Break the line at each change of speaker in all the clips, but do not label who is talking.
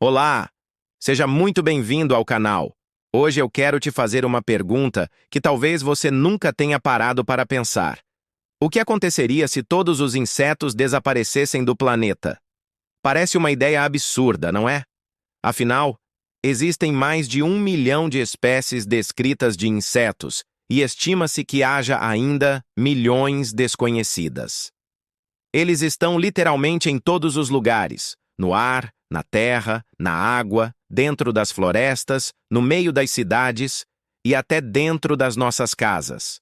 Olá! Seja muito bem-vindo ao canal. Hoje eu quero te fazer uma pergunta que talvez você nunca tenha parado para pensar. O que aconteceria se todos os insetos desaparecessem do planeta? Parece uma ideia absurda, não é? Afinal, existem mais de 1 milhão de espécies descritas de insetos e estima-se que haja ainda milhões desconhecidas. Eles estão literalmente em todos os lugares, no ar, na terra, na água, dentro das florestas, no meio das cidades e até dentro das nossas casas.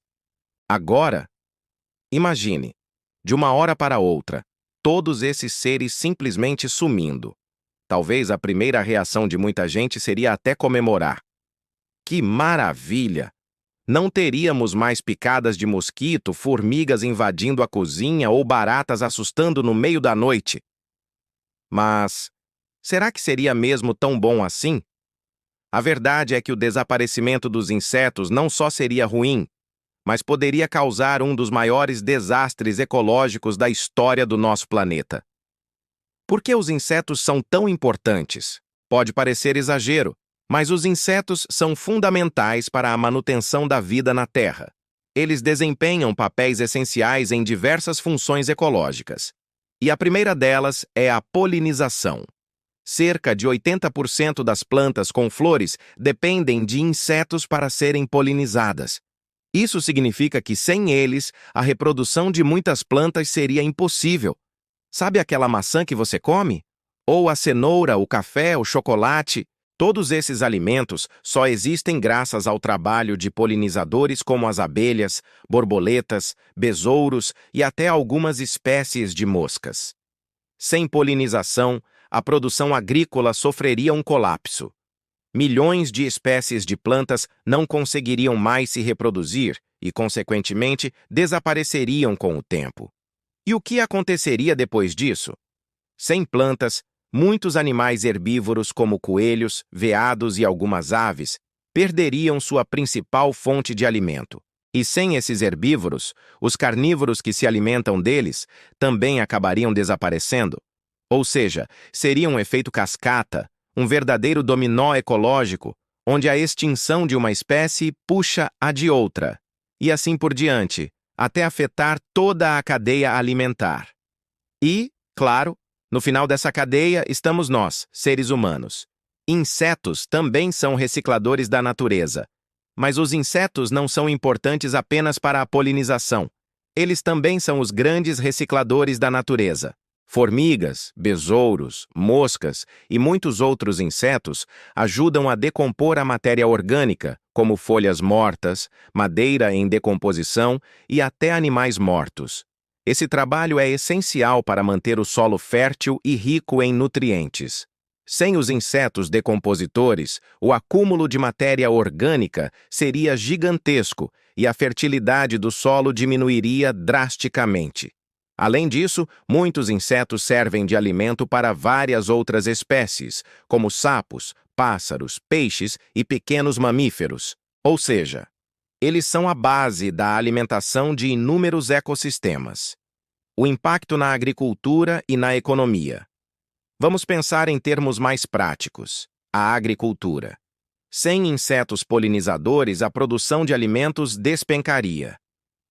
Agora, imagine, de uma hora para outra, todos esses seres simplesmente sumindo. Talvez a primeira reação de muita gente seria até comemorar. Que maravilha! Não teríamos mais picadas de mosquito, formigas invadindo a cozinha ou baratas assustando no meio da noite. Mas será que seria mesmo tão bom assim? A verdade é que o desaparecimento dos insetos não só seria ruim, mas poderia causar um dos maiores desastres ecológicos da história do nosso planeta. Por que os insetos são tão importantes? Pode parecer exagero, mas os insetos são fundamentais para a manutenção da vida na Terra. Eles desempenham papéis essenciais em diversas funções ecológicas. E a primeira delas é a polinização. Cerca de 80% das plantas com flores dependem de insetos para serem polinizadas. Isso significa que, sem eles, a reprodução de muitas plantas seria impossível. Sabe aquela maçã que você come? Ou a cenoura, o café, o chocolate? Todos esses alimentos só existem graças ao trabalho de polinizadores como as abelhas, borboletas, besouros e até algumas espécies de moscas. Sem polinização, a produção agrícola sofreria um colapso. Milhões de espécies de plantas não conseguiriam mais se reproduzir e, consequentemente, desapareceriam com o tempo. E o que aconteceria depois disso? Sem plantas, muitos animais herbívoros como coelhos, veados e algumas aves perderiam sua principal fonte de alimento. E sem esses herbívoros, os carnívoros que se alimentam deles também acabariam desaparecendo. Ou seja, seria um efeito cascata, um verdadeiro dominó ecológico, onde a extinção de uma espécie puxa a de outra, e assim por diante, até afetar toda a cadeia alimentar. E, claro, no final dessa cadeia estamos nós, seres humanos. Insetos também são recicladores da natureza. Mas os insetos não são importantes apenas para a polinização. Eles também são os grandes recicladores da natureza. Formigas, besouros, moscas e muitos outros insetos ajudam a decompor a matéria orgânica, como folhas mortas, madeira em decomposição e até animais mortos. Esse trabalho é essencial para manter o solo fértil e rico em nutrientes. Sem os insetos decompositores, o acúmulo de matéria orgânica seria gigantesco e a fertilidade do solo diminuiria drasticamente. Além disso, muitos insetos servem de alimento para várias outras espécies, como sapos, pássaros, peixes e pequenos mamíferos. Ou seja, eles são a base da alimentação de inúmeros ecossistemas. O impacto na agricultura e na economia. Vamos pensar em termos mais práticos. A agricultura. Sem insetos polinizadores, a produção de alimentos despencaria.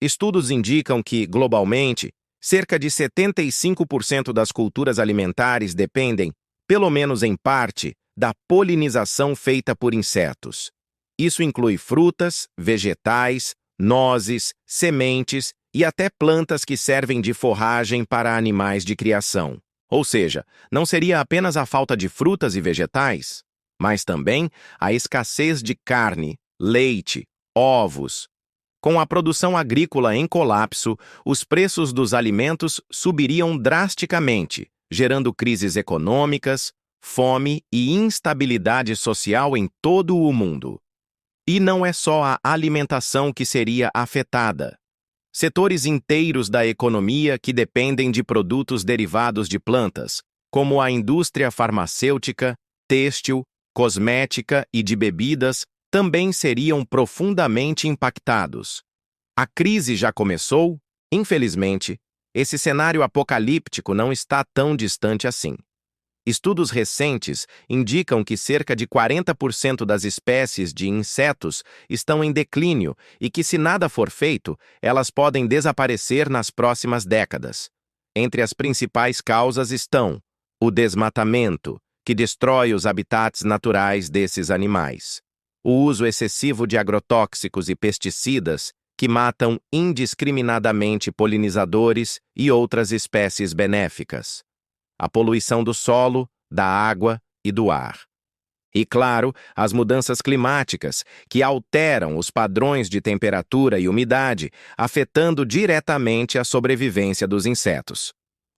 Estudos indicam que, globalmente, cerca de 75% das culturas alimentares dependem, pelo menos em parte, da polinização feita por insetos. Isso inclui frutas, vegetais, nozes, sementes e até plantas que servem de forragem para animais de criação. Ou seja, não seria apenas a falta de frutas e vegetais, mas também a escassez de carne, leite, ovos. Com a produção agrícola em colapso, os preços dos alimentos subiriam drasticamente, gerando crises econômicas, fome e instabilidade social em todo o mundo. E não é só a alimentação que seria afetada. Setores inteiros da economia que dependem de produtos derivados de plantas, como a indústria farmacêutica, têxtil, cosmética e de bebidas, também seriam profundamente impactados. A crise já começou? Infelizmente, esse cenário apocalíptico não está tão distante assim. Estudos recentes indicam que cerca de 40% das espécies de insetos estão em declínio e que, se nada for feito, elas podem desaparecer nas próximas décadas. Entre as principais causas estão o desmatamento, que destrói os habitats naturais desses animais, o uso excessivo de agrotóxicos e pesticidas, que matam indiscriminadamente polinizadores e outras espécies benéficas, a poluição do solo, da água e do ar. E, claro, as mudanças climáticas, que alteram os padrões de temperatura e umidade, afetando diretamente a sobrevivência dos insetos.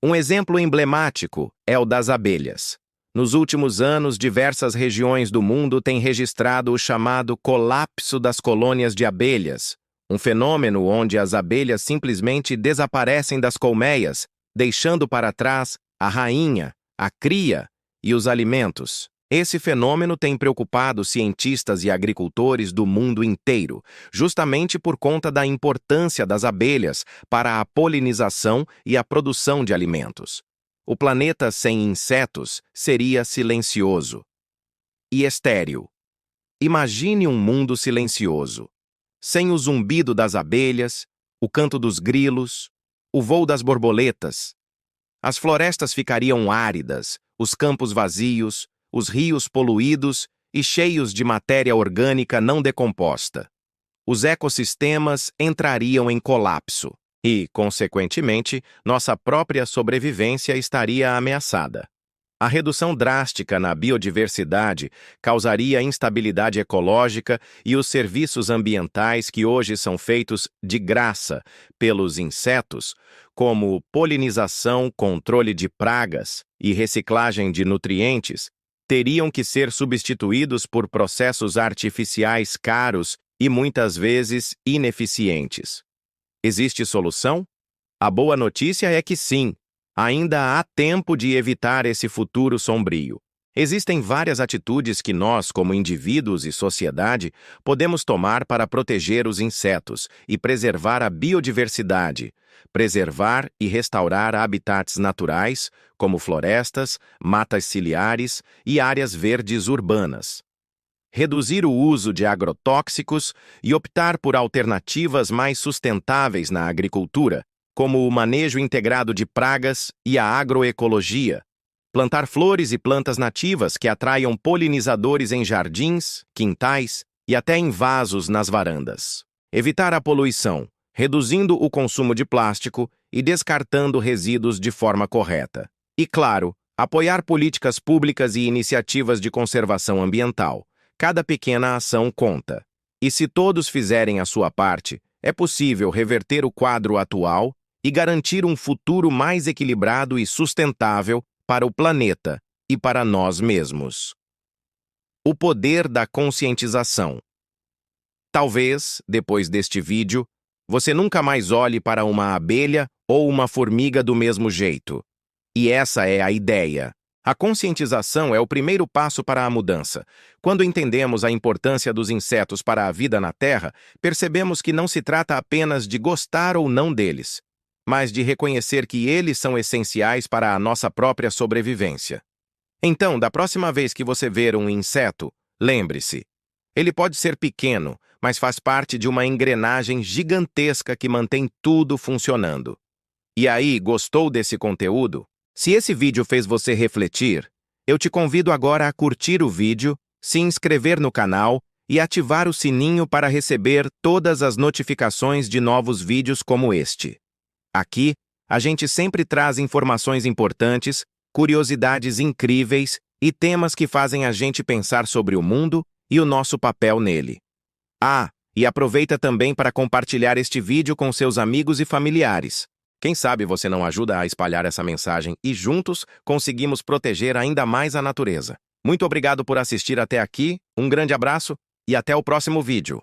Um exemplo emblemático é o das abelhas. Nos últimos anos, diversas regiões do mundo têm registrado o chamado colapso das colônias de abelhas, um fenômeno onde as abelhas simplesmente desaparecem das colmeias, deixando para trás a rainha, a cria e os alimentos. Esse fenômeno tem preocupado cientistas e agricultores do mundo inteiro, justamente por conta da importância das abelhas para a polinização e a produção de alimentos. O planeta sem insetos seria silencioso e estéril. Imagine um mundo silencioso, sem o zumbido das abelhas, o canto dos grilos, o voo das borboletas. As florestas ficariam áridas, os campos vazios, os rios poluídos e cheios de matéria orgânica não decomposta. Os ecossistemas entrariam em colapso e, consequentemente, nossa própria sobrevivência estaria ameaçada. A redução drástica na biodiversidade causaria instabilidade ecológica e os serviços ambientais que hoje são feitos de graça pelos insetos, como polinização, controle de pragas e reciclagem de nutrientes, teriam que ser substituídos por processos artificiais caros e muitas vezes ineficientes. Existe solução? A boa notícia é que sim. Ainda há tempo de evitar esse futuro sombrio. Existem várias atitudes que nós, como indivíduos e sociedade, podemos tomar para proteger os insetos e preservar a biodiversidade, preservar e restaurar habitats naturais, como florestas, matas ciliares e áreas verdes urbanas. Reduzir o uso de agrotóxicos e optar por alternativas mais sustentáveis na agricultura, como o manejo integrado de pragas e a agroecologia. Plantar flores e plantas nativas que atraiam polinizadores em jardins, quintais e até em vasos nas varandas. Evitar a poluição, reduzindo o consumo de plástico e descartando resíduos de forma correta. E, claro, apoiar políticas públicas e iniciativas de conservação ambiental. Cada pequena ação conta. E se todos fizerem a sua parte, é possível reverter o quadro atual e garantir um futuro mais equilibrado e sustentável para o planeta e para nós mesmos. O poder da conscientização. Talvez, depois deste vídeo, você nunca mais olhe para uma abelha ou uma formiga do mesmo jeito. E essa é a ideia. A conscientização é o primeiro passo para a mudança. Quando entendemos a importância dos insetos para a vida na Terra, percebemos que não se trata apenas de gostar ou não deles, mas de reconhecer que eles são essenciais para a nossa própria sobrevivência. Então, da próxima vez que você ver um inseto, lembre-se, ele pode ser pequeno, mas faz parte de uma engrenagem gigantesca que mantém tudo funcionando. E aí, gostou desse conteúdo? Se esse vídeo fez você refletir, eu te convido agora a curtir o vídeo, se inscrever no canal e ativar o sininho para receber todas as notificações de novos vídeos como este. Aqui, a gente sempre traz informações importantes, curiosidades incríveis e temas que fazem a gente pensar sobre o mundo e o nosso papel nele. Ah, e aproveita também para compartilhar este vídeo com seus amigos e familiares. Quem sabe você não ajuda a espalhar essa mensagem e juntos conseguimos proteger ainda mais a natureza. Muito obrigado por assistir até aqui, um grande abraço e até o próximo vídeo.